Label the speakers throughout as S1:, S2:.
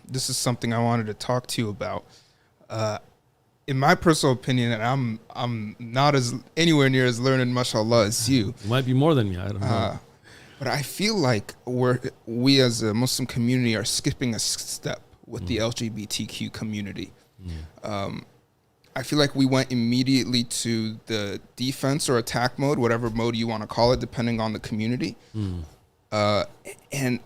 S1: this is something I wanted to talk to you about. In my personal opinion, and I'm not as anywhere near as learned, mashallah, as you.
S2: It might be more than me. I don't know.
S1: But I feel like we as a Muslim community are skipping a step with the LGBTQ community. I feel like we went immediately to the defense or attack mode, whatever mode you want to call it, depending on the community. And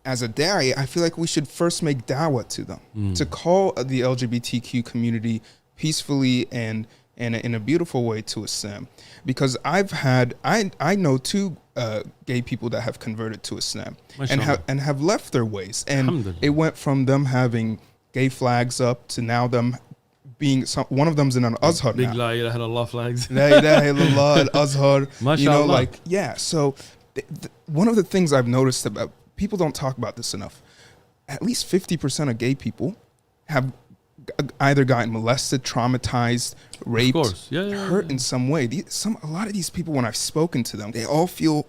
S1: as a da'i, I feel like we should first make dawah to them, to call the LGBTQ community peacefully and in a beautiful way to Islam. Because I know two gay people that have converted to Islam and have left their ways. And it went from them having gay flags up to now them being one of them's in an Azhar
S2: big
S1: now.
S2: La ilaha illallah flags.
S1: La ilaha illallah, al-Azhar.
S2: Mashallah.
S1: So one of the things I've noticed about people don't talk about this enough. At least 50% of gay people have either gotten molested, traumatized, raped, hurt in some way. A lot of these people, when I've spoken to them, they all feel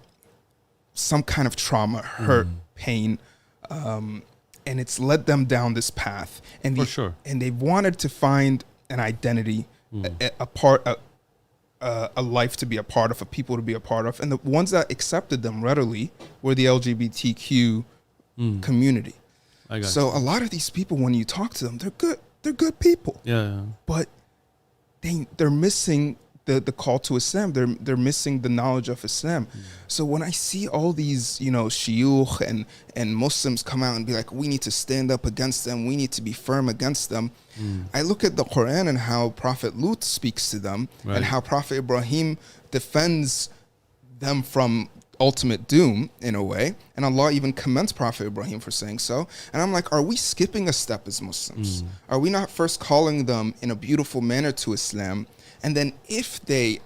S1: some kind of trauma, hurt, pain, and it's led them down this path. And and they've wanted to find an identity, a life to be a part of, a people to be a part of. And the ones that accepted them readily were the LGBTQ community. So a lot of these people, when you talk to them, they're good people. But they're missing the call to Islam. They're missing the knowledge of Islam. So when I see all these, shuyukh and Muslims come out and be like, we need to stand up against them, we need to be firm against them, I look at the Quran and how Prophet Lut speaks to them, and how Prophet Ibrahim defends them from ultimate doom in a way, and Allah even commends Prophet Ibrahim for saying so. And I'm like, are we skipping a step as Muslims? Are we not first calling them in a beautiful manner to Islam, and then if they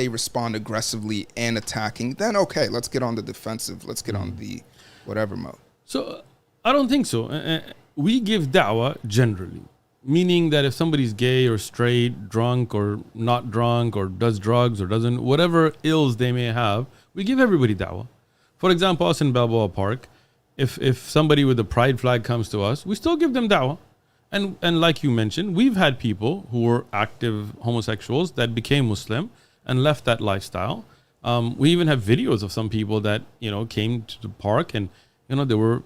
S1: respond aggressively and attacking, then okay, let's get on the defensive, let's get on the whatever mode?
S2: So I don't think so. We give da'wah generally, meaning that if somebody's gay or straight, drunk or not drunk, or does drugs or doesn't, whatever ills they may have, we give everybody da'wah. For example, us in Balboa Park, if somebody with a pride flag comes to us, we still give them da'wah. And like you mentioned, we've had people who were active homosexuals that became Muslim and left that lifestyle. We even have videos of some people that, came to the park and, they were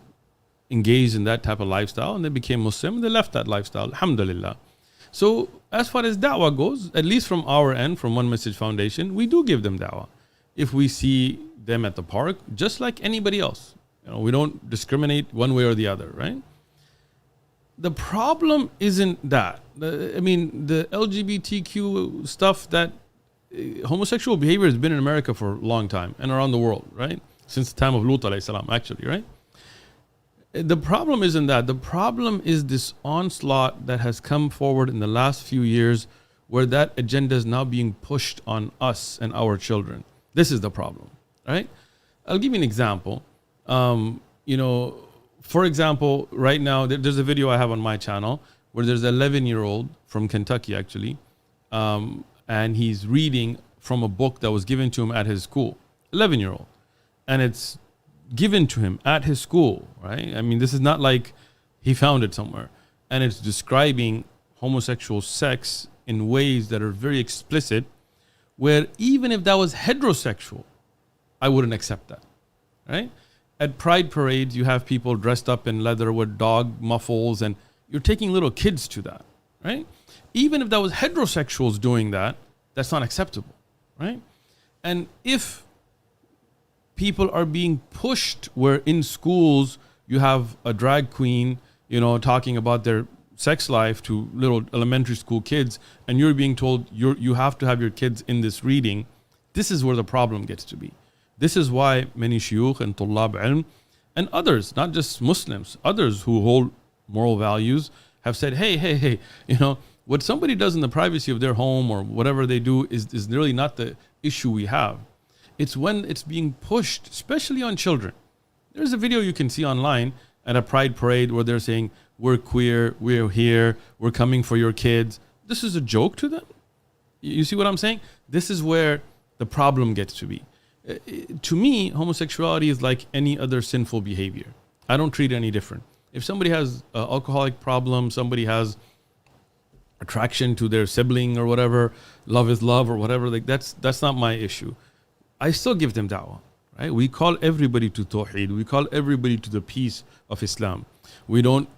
S2: engaged in that type of lifestyle and they became Muslim and they left that lifestyle. Alhamdulillah. So as far as da'wah goes, at least from our end, from One Message Foundation, we do give them da'wah. If we see them at the park, just like anybody else, we don't discriminate one way or the other, right? The problem isn't that. The LGBTQ stuff, that homosexual behavior has been in America for a long time and around the world, right? Since the time of Lut alayhi salam, actually, right? The problem isn't that. The problem is this onslaught that has come forward in the last few years where that agenda is now being pushed on us and our children. This is the problem, right? I'll give you an example. For example, right now, there's a video I have on my channel where there's an 11-year-old from Kentucky, actually, and he's reading from a book that was given to him at his school, 11-year-old. And it's given to him at his school, right? This is not like he found it somewhere. And it's describing homosexual sex in ways that are very explicit, where even if that was heterosexual, I wouldn't accept that, right? At pride parades, you have people dressed up in leather with dog muffles, and you're taking little kids to that, right? Even if that was heterosexuals doing that, that's not acceptable, right? And if people are being pushed where in schools you have a drag queen, talking about their sex life to little elementary school kids, and you're being told you have to have your kids in this reading, this is where the problem gets to be. This is why many shuyukh and tullab ilm and others, not just Muslims, others who hold moral values have said, hey, what somebody does in the privacy of their home or whatever they do is really not the issue we have. It's when it's being pushed, especially on children. There's a video you can see online at a pride parade where they're saying, we're queer, we're here, we're coming for your kids. This is a joke to them. You see what I'm saying? This is where the problem gets to be. To me, homosexuality is like any other sinful behavior. I don't treat it any different. If somebody has alcoholic problem, somebody has attraction to their sibling or whatever, love is love or whatever, like that's not my issue. I still give them da'wah, right? We call everybody to tawheed. We call everybody to the peace of Islam. We don't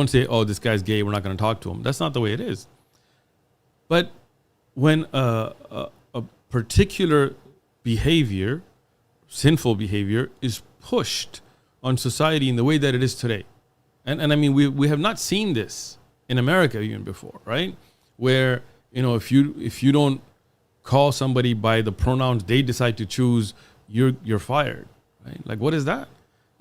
S2: say, oh, this guy's gay, we're not going to talk to him. That's not the way it is. But when a particular behavior, sinful behavior, is pushed on society in the way that it is today, and I mean, we have not seen this in America even before, right? Where, if you don't call somebody by the pronouns they decide to choose, you're fired, right? Like, what is that?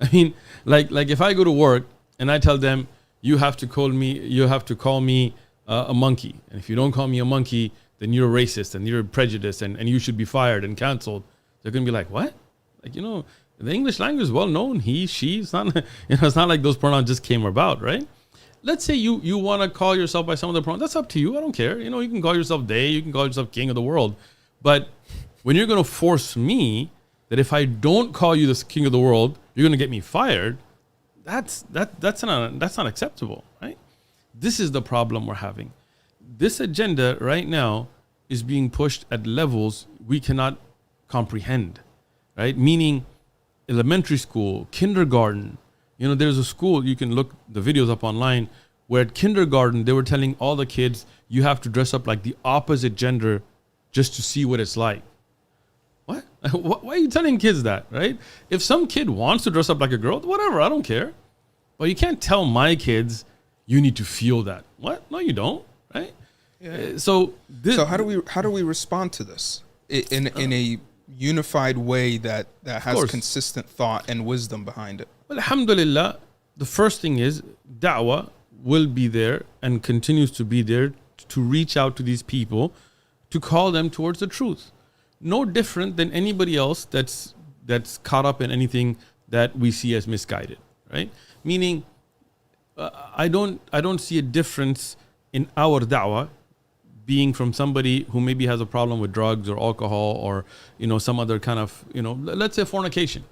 S2: I mean, like if I go to work and I tell them, you have to call me a monkey, and if you don't call me a monkey, then you're racist and you're prejudiced and you should be fired and canceled. They're gonna be like, what? Like, the English language is well known. He, she. It's not it's not like those pronouns just came about, right? Let's say you want to call yourself by some of the pronouns. That's up to you. I don't care. You can call yourself they. You can call yourself king of the world. But when you're going to force me that if I don't call you the king of the world, you're going to get me fired, that's not acceptable, right? This is the problem we're having. This agenda right now is being pushed at levels we cannot comprehend, right? Meaning elementary school, kindergarten. There's a school, you can look the videos up online, where at kindergarten, they were telling all the kids, you have to dress up like the opposite gender just to see what it's like. What? Why are you telling kids that, right? If some kid wants to dress up like a girl, whatever, I don't care. But you can't tell my kids, you need to feel that. What? No, you don't, right?
S1: Yeah.
S2: So
S1: how do we respond to this in a unified way that has consistent thought and wisdom behind it?
S2: Well, alhamdulillah, the first thing is da'wah will be there and continues to be there to reach out to these people, to call them towards the truth. No different than anybody else that's caught up in anything that we see as misguided, right? Meaning, I don't see a difference in our da'wah being from somebody who maybe has a problem with drugs or alcohol or some other kind of let's say fornication,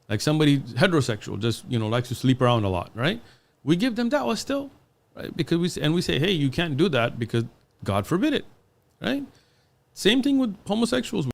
S2: like somebody heterosexual just likes to sleep around a lot, right? We give them da'wah still, right? Because we say, hey, you can't do that because God forbid it, right? Same thing with homosexuals.